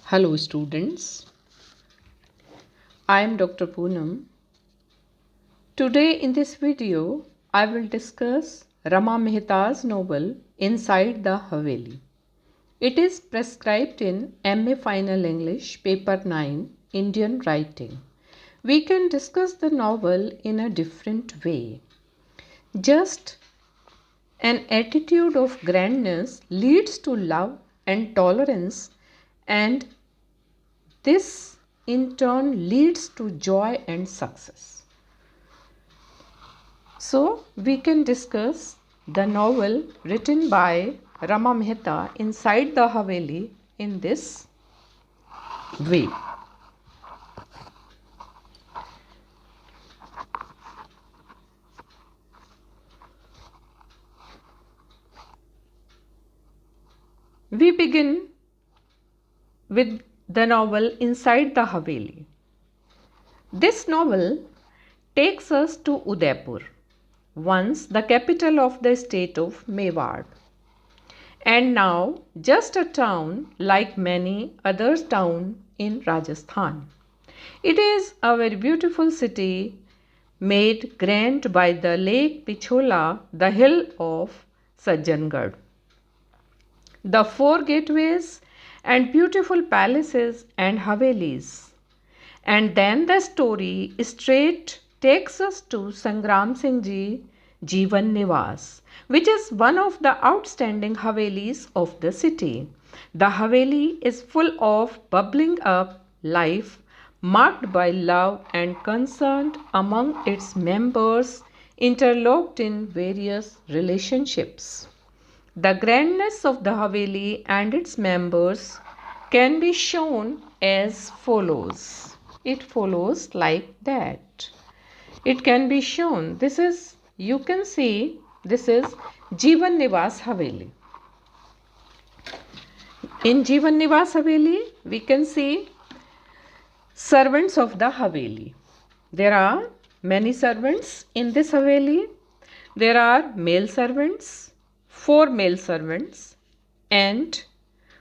Hello students, I am Dr. Poonam. Today in this video, I will discuss Rama Mehta's novel Inside the Haveli. It is prescribed in MA Final English Paper 9 Indian Writing. We can discuss the novel in a different way. Just an attitude of grandness leads to love and tolerance, and this in turn leads to joy and success. So, we can discuss the novel written by Rama Mehta Inside the Haveli in this way. We begin with the novel Inside the Haveli. This novel takes us to Udaipur, once the capital of the state of Mewar, and now just a town like many other towns in Rajasthan. It is a very beautiful city made grand by the lake Pichola, the hill of Sajjangarh. The four gateways and beautiful palaces and havelis. And then the story straight takes us to Sangram Singh Ji Jeevan Niwas, which is one of the outstanding havelis of the city. The haveli is full of bubbling up life, marked by love and concern among its members, interlocked in various relationships. The grandness of the Haveli and its members can be shown as follows. It follows like that. It can be shown. You can see, this is Jeevan Niwas Haveli. In Jeevan Niwas Haveli, we can see servants of the Haveli. There are many servants in this Haveli. There are male servants, 4 male servants, and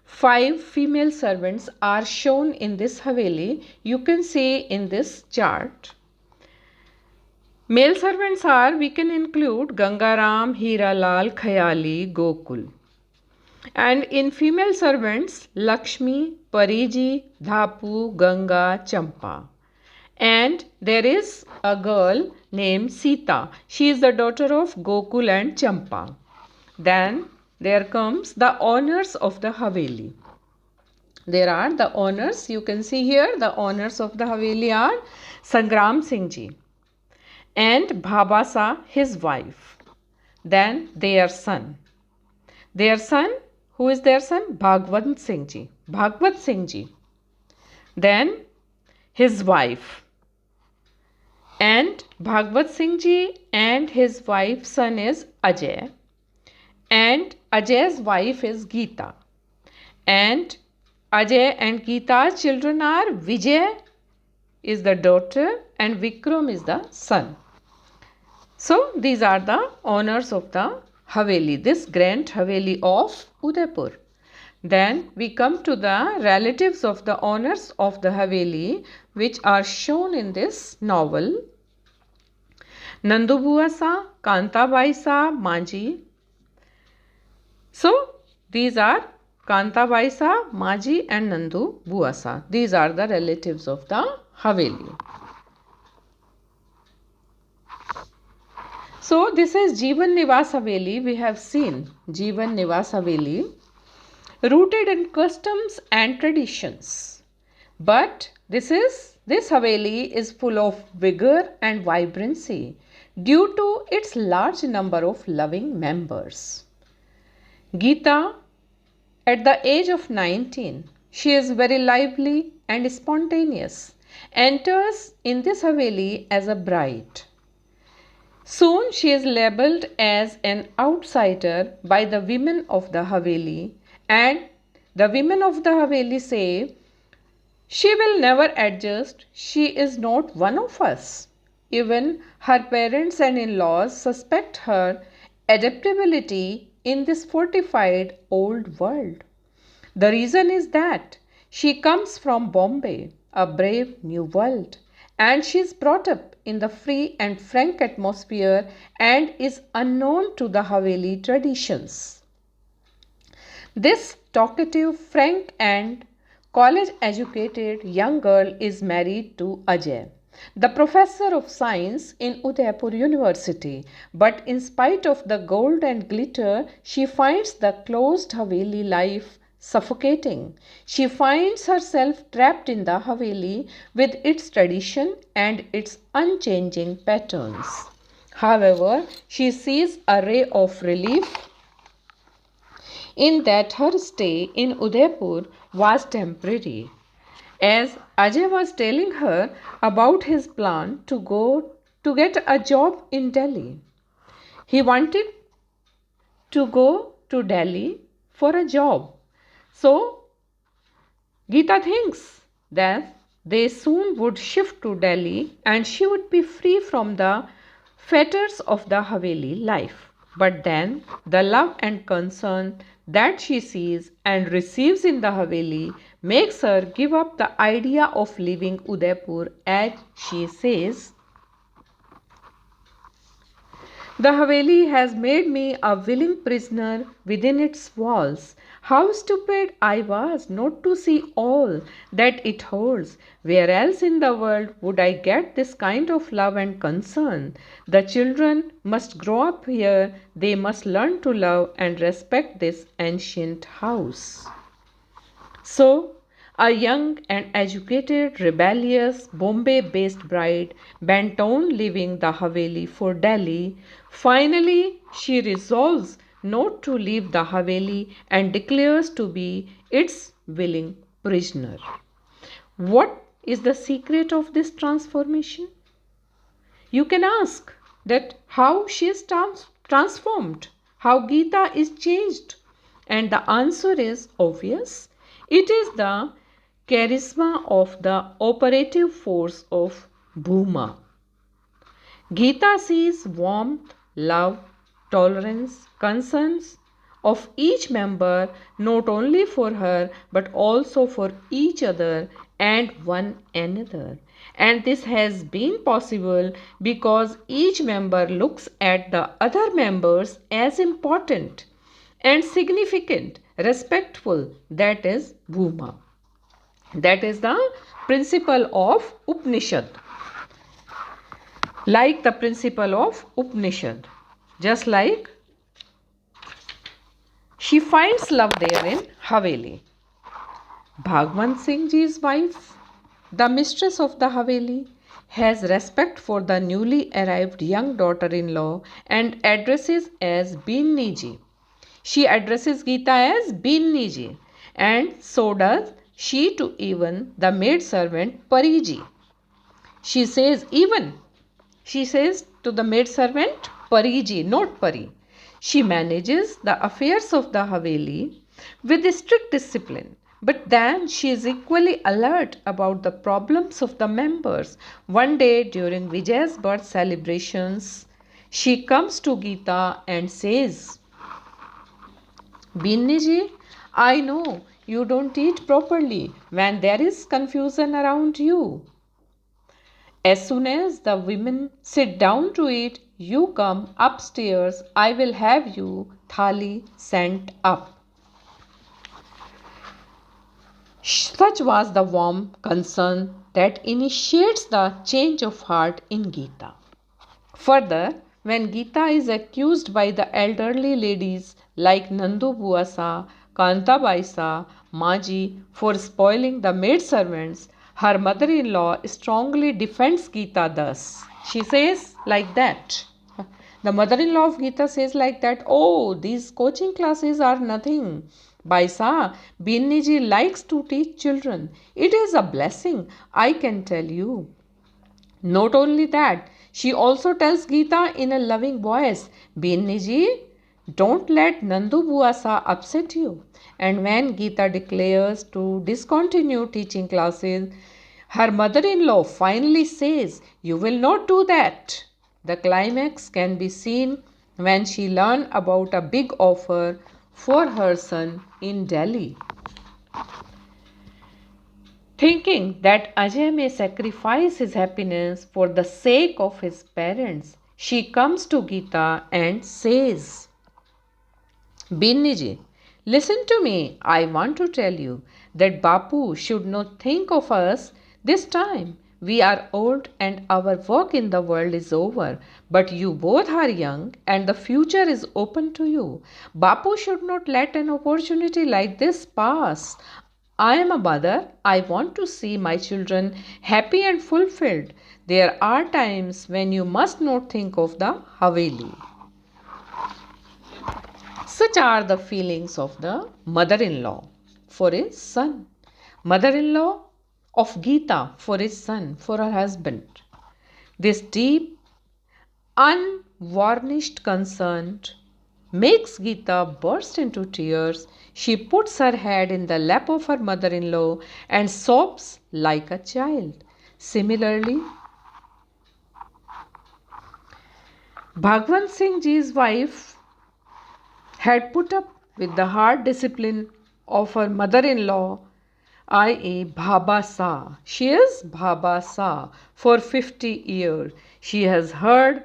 5 female servants are shown in this Haveli. You can see in this chart. Male servants are, we can include Gangaram, Hiralal, Khayali, Gokul. And in female servants, Lakshmi, Pariji, Dhapu, Ganga, Champa. And there is a girl named Sita. She is the daughter of Gokul and Champa. Then there comes the owners of the Haveli. There are the owners. You can see here the owners of the Haveli are Sangram Singh Ji and Bhabasa, his wife. Then their son. Their son, who is their son? Bhagwat Singh Ji. Bhagwat Singh Ji. Then his wife. And Bhagwat Singh Ji and his wife's son is Ajay. And Ajay's wife is Geeta. And Ajay and Geeta's children are Vijay is the daughter and Vikram is the son. So these are the owners of the Haveli, this grand Haveli of Udaipur. Then we come to the relatives of the owners of the Haveli, which are shown in this novel. Nandu Bua Sa, Kanta Bai Sa, Manji. So these are Kanta Bai Sa, Maji and Nandu Bua Sa. These are the relatives of the Haveli. So this is Jeevan Niwas Haveli. We have seen Jeevan Niwas Haveli, rooted in customs and traditions. But this Haveli is full of vigor and vibrancy due to its large number of loving members. Geeta, at the age of 19, she is very lively and spontaneous, enters in this Haveli as a bride. Soon she is labelled as an outsider by the women of the Haveli, and the women of the Haveli say, she will never adjust, she is not one of us. Even her parents and in-laws suspect her adaptability in this fortified old world. The reason is that She comes from Bombay, a brave new world, and she is brought up in the free and frank atmosphere and is unknown to the Haveli traditions. This talkative, frank, and college educated young girl is married to Ajay, the professor of science in Udaipur University. But in spite of the gold and glitter, she finds the closed Haveli life suffocating. She finds herself trapped in the Haveli with its tradition and its unchanging patterns. However, she sees a ray of relief in that her stay in Udaipur was temporary. As Ajay was telling her about his plan to go to get a job in Delhi, he wanted to go to Delhi for a job. So Geeta thinks that they soon would shift to Delhi and she would be free from the fetters of the Haveli life. But then the love and concern that she sees and receives in the Haveli makes her give up the idea of leaving Udaipur, as she says, "The Haveli has made me a willing prisoner within its walls. How stupid I was not to see all that it holds. Where else in the world would I get this kind of love and concern? The children must grow up here. They must learn to love and respect this ancient house." So, a young and educated, rebellious, Bombay based bride bent on leaving the Haveli for Delhi. Finally, she resolves not to leave the Haveli and declares to be its willing prisoner. What is the secret of this transformation? You can ask that how she is transformed, how Geeta is changed. And the answer is obvious. It is the charisma of the operative force of Bhuma. Geeta sees warmth, love, tolerance, concerns of each member not only for her but also for each other and one another. And this has been possible because each member looks at the other members as important and significant, respectful. That is Bhuma. That is the principle of Upanishad. Like the principle of Upanishad. Just like she finds love there in Haveli. Bhagwan Singh Ji's wife, the mistress of the Haveli, has respect for the newly arrived young daughter-in-law and addresses as Binni Ji. She addresses Geeta as Binni Ji, and so does she to even the maidservant Pari Ji. She says to the maidservant Pari Ji, not Pari. She manages the affairs of the Haveli with strict discipline. But then she is equally alert about the problems of the members. One day during Vijay's birth celebrations, she comes to Geeta and says, "Binni ji, I know you don't eat properly when there is confusion around you. As soon as the women sit down to eat, you come upstairs. I will have you thali sent up." Such was the warm concern that initiates the change of heart in Geeta. Further, when Geeta is accused by the elderly ladies like Nandu Buasa, Kanta Baisa, Maji for spoiling the maidservants, her mother-in-law strongly defends Geeta thus. She says like that. The mother-in-law of Geeta says like that, "Oh, these coaching classes are nothing. Baisa, Binni ji likes to teach children. It is a blessing, I can tell you." Not only that, she also tells Geeta in a loving voice, "Binni ji, don't let Nandu Buasa upset you." And when Geeta declares to discontinue teaching classes, her mother-in-law finally says, "You will not do that." The climax can be seen when she learns about a big offer for her son in Delhi. Thinking that Ajay may sacrifice his happiness for the sake of his parents, she comes to Geeta and says, Binni ji, listen to me. I want to tell you that Bapu should not think of us this time. We are old and our work in the world is over. But you both are young and the future is open to you. Bapu should not let an opportunity like this pass. I am a mother. I want to see my children happy and fulfilled. There are times when you must not think of the Haveli. Such are the feelings of the mother-in-law for his son, mother-in-law of Geeta for his son, for her husband. This deep, unvarnished concern makes Geeta burst into tears. She puts her head in the lap of her mother-in-law and sobs like a child. Similarly, Bhagwan Singh Ji's wife had put up with the hard discipline of her mother-in-law, i.e. Bhaba Sa. She is Bhaba Sa for 50 years. She has heard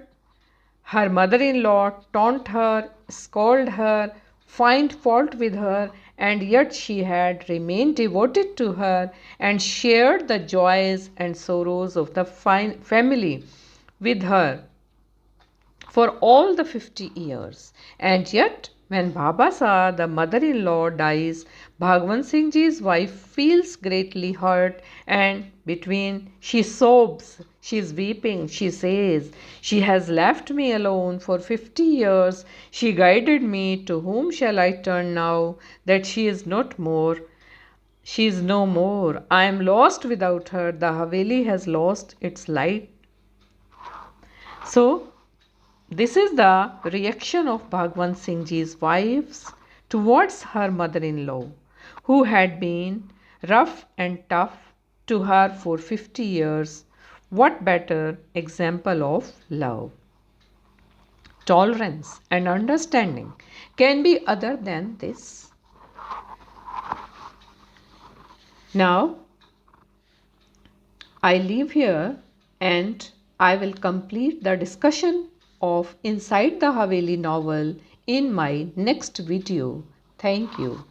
her mother-in-law taunt her, scold her, find fault with her, and yet she had remained devoted to her and shared the joys and sorrows of the family with her for all the 50 years. And yet, when Baba Sa, the mother-in-law, dies, Bhagwan Singh Ji's wife feels greatly hurt and between she sobs, she is weeping, she says, she has left me alone for 50 years. She guided me. To whom shall I turn now that she is not more? She is no more. I am lost without her. The Haveli has lost its light. So, this is the reaction of Bhagwan Singh Ji's wives towards her mother-in-law, who had been rough and tough to her for 50 years. What better example of love, tolerance and understanding can be other than this? Now, I leave here and I will complete the discussion of Inside the Haveli novel in my next video. Thank you.